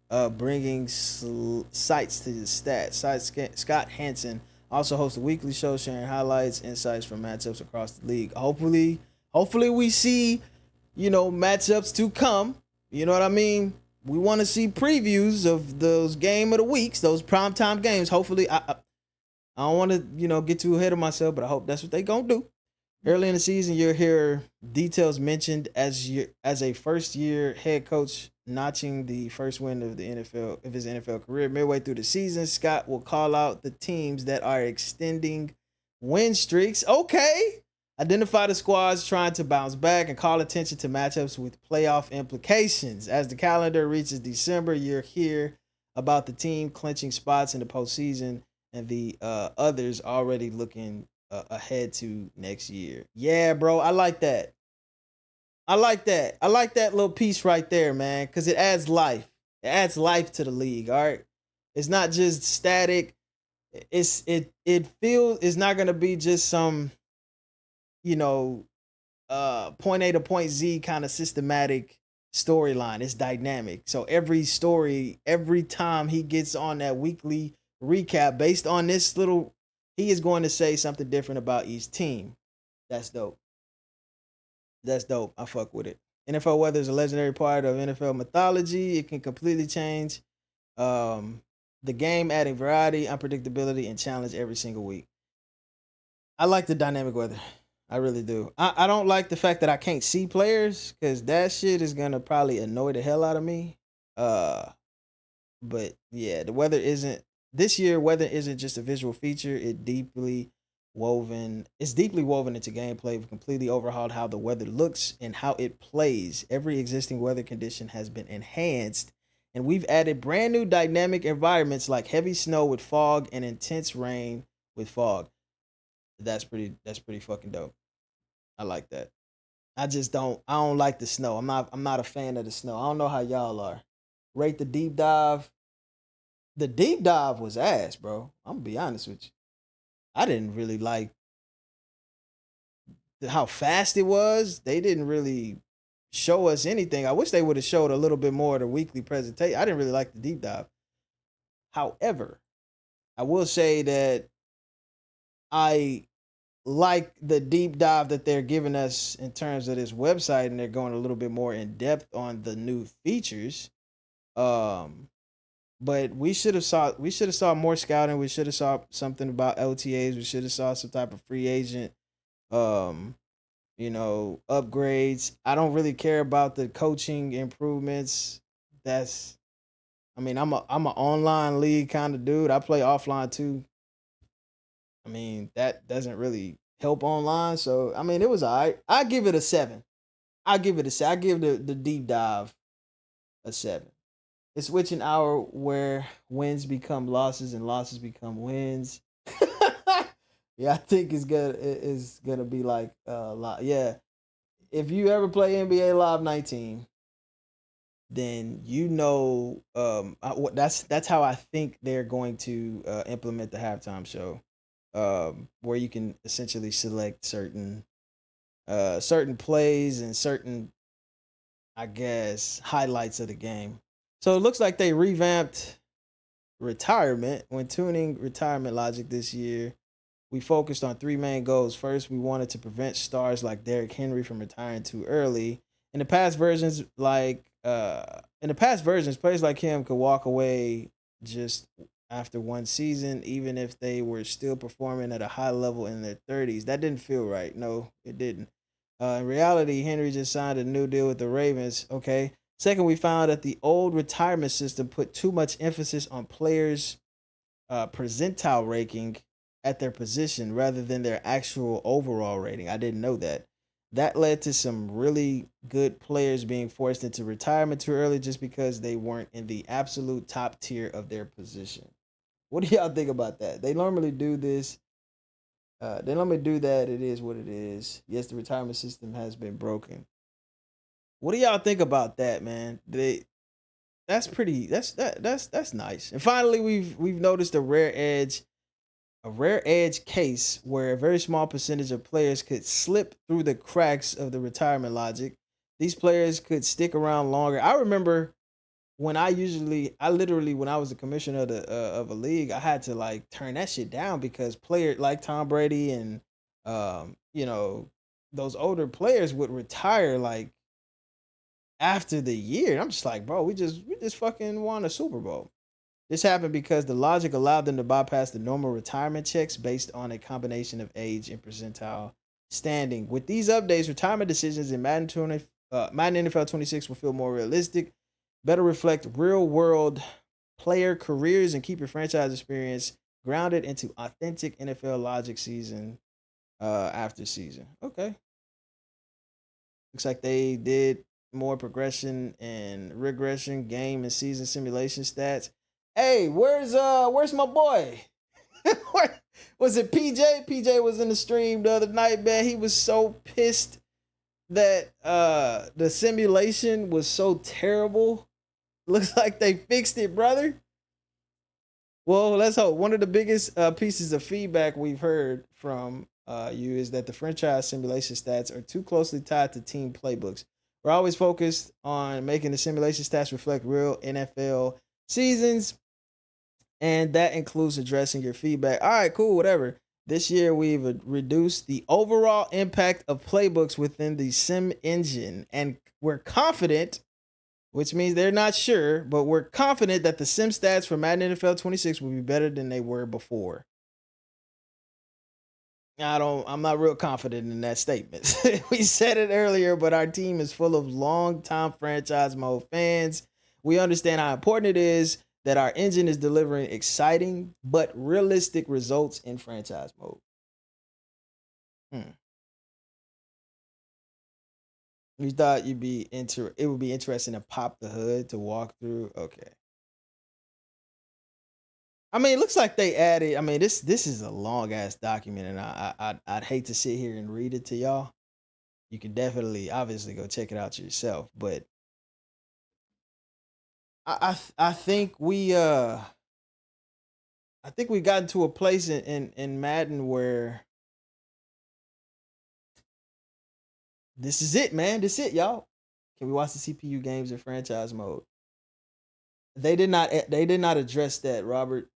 of bringing sites to the stats. Scott Hansen also hosts a weekly show sharing highlights, insights from matchups across the league. Hopefully we see, matchups to come. You know what I mean? We want to see previews of those game of the weeks, those primetime games. Hopefully, I don't want to, get too ahead of myself, but I hope that's what they gonna do. Early in the season, you'll hear details mentioned as a first-year head coach notching the first win of his NFL career. Midway through the season, Scott will call out the teams that are extending win streaks. Okay. Identify the squads trying to bounce back and call attention to matchups with playoff implications. As the calendar reaches December, you'll hear about the team clinching spots in the postseason and the others already looking ahead to next year. Yeah, bro, I like that. I like that little piece right there, man, because it adds life. It adds life to the league, all right? It's not just static. It feels it's not going to be just some, point A to point Z kind of systematic storyline. It's dynamic. So every story, every time he gets on that weekly recap based on this little, he is going to say something different about each team. That's dope. I fuck with it. NFL weather is a legendary part of NFL mythology. It can completely change the game, adding variety, unpredictability, and challenge every single week. I like the dynamic weather. I really do. I don't like the fact that I can't see players, because that shit is going to probably annoy the hell out of me. But yeah, this year, weather isn't just a visual feature. It's deeply woven into gameplay. We've completely overhauled how the weather looks and how it plays. Every existing weather condition has been enhanced, and we've added brand new dynamic environments like heavy snow with fog and intense rain with fog. That's pretty fucking dope. I like that. I don't like the snow. I'm not a fan of the snow. I don't know how y'all are. Rate the deep dive. The deep dive was ass, bro. I'm gonna be honest with you. I didn't really like how fast it was. They didn't really show us anything. I wish they would have showed a little bit more of the weekly presentation. I didn't really like the deep dive. However, I will say that I like the deep dive that they're giving us in terms of this website, and they're going a little bit more in depth on the new features. But we should have saw more scouting. We should have saw something about LTAs. We should have saw some type of free agent, upgrades. I don't really care about the coaching improvements. I'm an online league kind of dude. I play offline too. I mean, that doesn't really help online. So, I mean, it was all right. I give it a 7. I give the deep dive a 7. It's switching hour where wins become losses and losses become wins. Yeah, I think it's gonna be like a lot. Yeah, if you ever play NBA Live 19, then you know that's how I think they're going to implement the halftime show, where you can essentially select certain plays and certain, I guess, highlights of the game. So it looks like they revamped retirement. When tuning retirement logic this year, we focused on three main goals. First, we wanted to prevent stars like Derrick Henry from retiring too early. In the past versions, players like him could walk away just after one season, even if they were still performing at a high level in their 30s. That didn't feel right. No, it didn't. In reality, Henry just signed a new deal with the Ravens. Okay. Second, we found that the old retirement system put too much emphasis on players' percentile ranking at their position rather than their actual overall rating. I didn't know that. That led to some really good players being forced into retirement too early just because they weren't in the absolute top tier of their position. What do y'all think about that? They normally do this. They normally do that. It is what it is. Yes, the retirement system has been broken. What do y'all think about that, man? That's nice. And finally, we've noticed a rare edge case where a very small percentage of players could slip through the cracks of the retirement logic. These players could stick around longer. I remember when I literally when I was the commissioner of a league, I had to like turn that shit down because players like Tom Brady and those older players would retire like after the year. And I'm just like, bro, we just fucking won a Super Bowl. This happened because the logic allowed them to bypass the normal retirement checks based on a combination of age and percentile standing. With these updates, retirement decisions in Madden NFL 26 will feel more realistic, better reflect real-world player careers, and keep your franchise experience grounded into authentic NFL logic season after season. Okay. Looks like they did more progression and regression, game and season simulation stats. Hey, where's my boy? Where, was it PJ? PJ was in the stream the other night, man. He was so pissed that the simulation was so terrible. Looks like they fixed it, brother. Well, let's hope. One of the biggest pieces of feedback we've heard from you is that the franchise simulation stats are too closely tied to team playbooks. We're always focused on making the simulation stats reflect real NFL seasons, and that includes addressing your feedback. All right, cool, whatever. This year, we've reduced the overall impact of playbooks within the sim engine, and we're confident, which means they're not sure, but we're confident that the sim stats for Madden NFL 26 will be better than they were before. I'm not real confident in that statement. We said it earlier, but our team is full of long-time franchise mode fans. We understand how important it is that our engine is delivering exciting but realistic results in franchise mode. You thought it would be interesting to pop the hood to walk through. Okay. I mean, it looks like they added. I mean, this is a long ass document, and I'd hate to sit here and read it to y'all. You can definitely, obviously, go check it out yourself. But I think we got to a place in Madden where this is it, man. This is it, y'all. Can we watch the CPU games in franchise mode? They did not address that, Robert.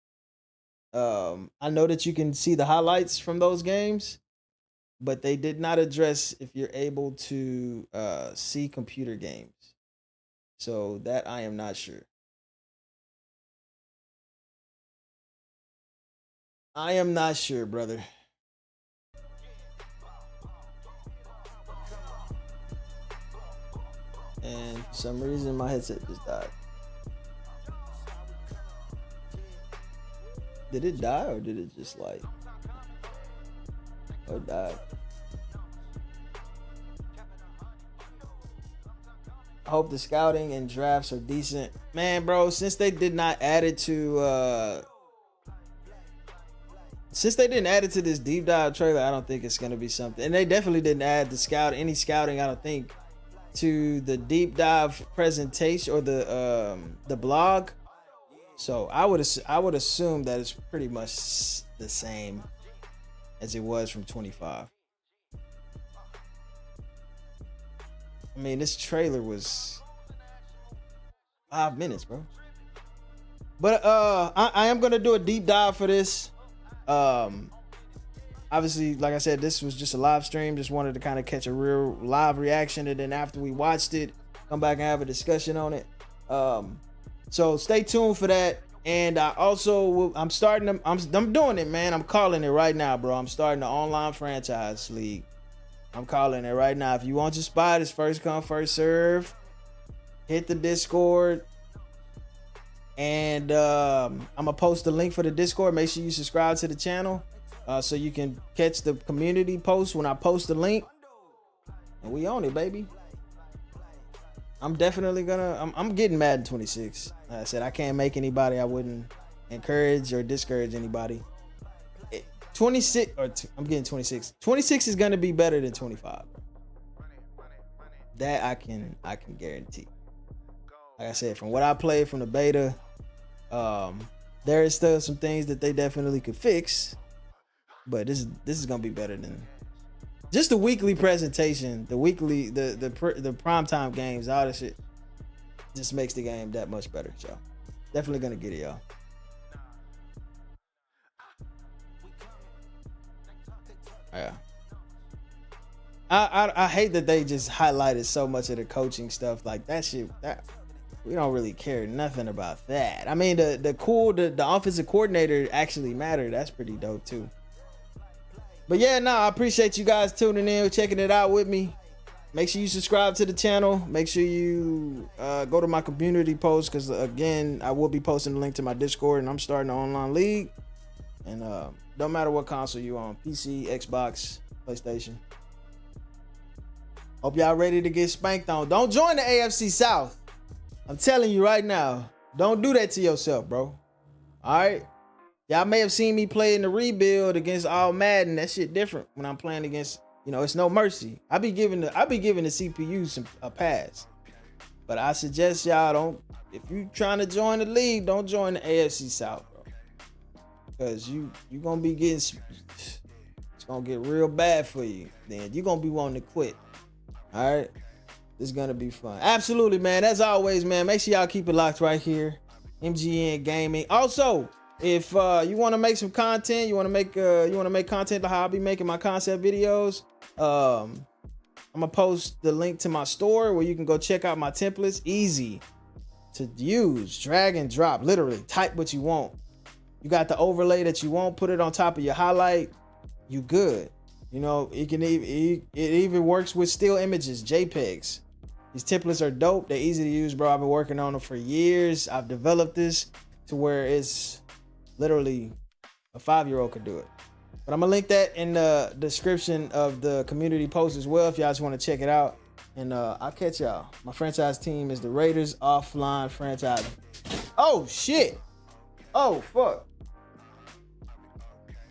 I know that you can see the highlights from those games, but they did not address if you're able to see computer games. So that I am not sure. I am not sure, brother. And for some reason, my headset just died. Did it die or did it just like... Oh, it died. I hope the scouting and drafts are decent. Man, bro, since they did not add it to since they didn't add it to this deep dive trailer, I don't think it's gonna be something. And they definitely didn't add any scouting, I don't think, to the deep dive presentation or the blog. So I would assume that it's pretty much the same as it was from 25. I mean, this trailer was 5 minutes, bro. But I am gonna do a deep dive for this. Obviously, like I said, this was just a live stream. Just wanted to kind of catch a real live reaction, and then after we watched it, come back and have a discussion on it. So stay tuned for that. And I also I'm doing it, man. I'm calling it right now, bro. I'm starting the online franchise league. I'm calling it right now. If you want your spot, it's first come, first serve. Hit the Discord. And I'm gonna post the link for the Discord. Make sure you subscribe to the channel so you can catch the community post when I post the link. And we own it, baby. I'm definitely gonna I'm getting Madden 26. Like I said, I can't make anybody. I wouldn't encourage or discourage anybody. 26 or I'm getting 26. 26 is gonna be better than 25. That I can guarantee. Like I said, from what I played from the beta, there is still some things that they definitely could fix, but this is gonna be better than just the weekly presentation, the primetime games, all this shit just makes the game that much better. So definitely gonna get it, y'all. Yeah. I hate that they just highlighted so much of the coaching stuff. Like that shit, that we don't really care nothing about that. I mean, the offensive coordinator actually mattered. That's pretty dope too. But yeah, I appreciate you guys tuning in, checking it out with me. Make sure you subscribe to the channel. Make sure you go to my community post, because again, I will be posting the link to my Discord, and I'm starting an online league. And don't matter what console you on, PC, Xbox, PlayStation. Hope y'all ready to get spanked on. Don't join the AFC South. I'm telling you right now, don't do that to yourself, bro. All right? Y'all may have seen me play in the rebuild against all Madden. That shit different when I'm playing against, it's no mercy. I be giving the CPU a pass. But I suggest y'all don't, if you trying to join the league, don't join the AFC South, bro. Because you gonna be getting, it's gonna get real bad for you. Then you're gonna be wanting to quit. All right? This is gonna be fun. Absolutely, man. As always, man, make sure y'all keep it locked right here. MGN Gaming. Also, if you want to make some content, you want to make content like how I'll be making my concept videos, I'm gonna post the link to my store where you can go check out my templates. Easy to use, drag and drop, literally type what you want. You got the overlay that you want, put it on top of your highlight, you good. It even works with still images, JPEGs. These templates are dope. They're easy to use, bro. I've been working on them for years. I've developed this to where it's literally a 5-year-old could do it. But I'm gonna link that in the description of the community post as well if y'all just want to check it out. And I'll catch y'all. My franchise team is the Raiders Offline Franchise. Oh shit. Oh fuck.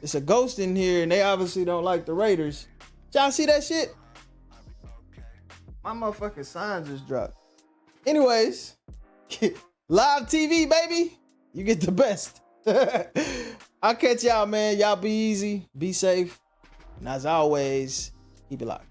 It's a ghost in here, and they obviously don't like the Raiders. Y'all see that shit? My motherfucking sign just dropped. Anyways, live TV, baby. You get the best. I'll catch y'all, man. Y'all be easy, be safe, and as always, keep it locked.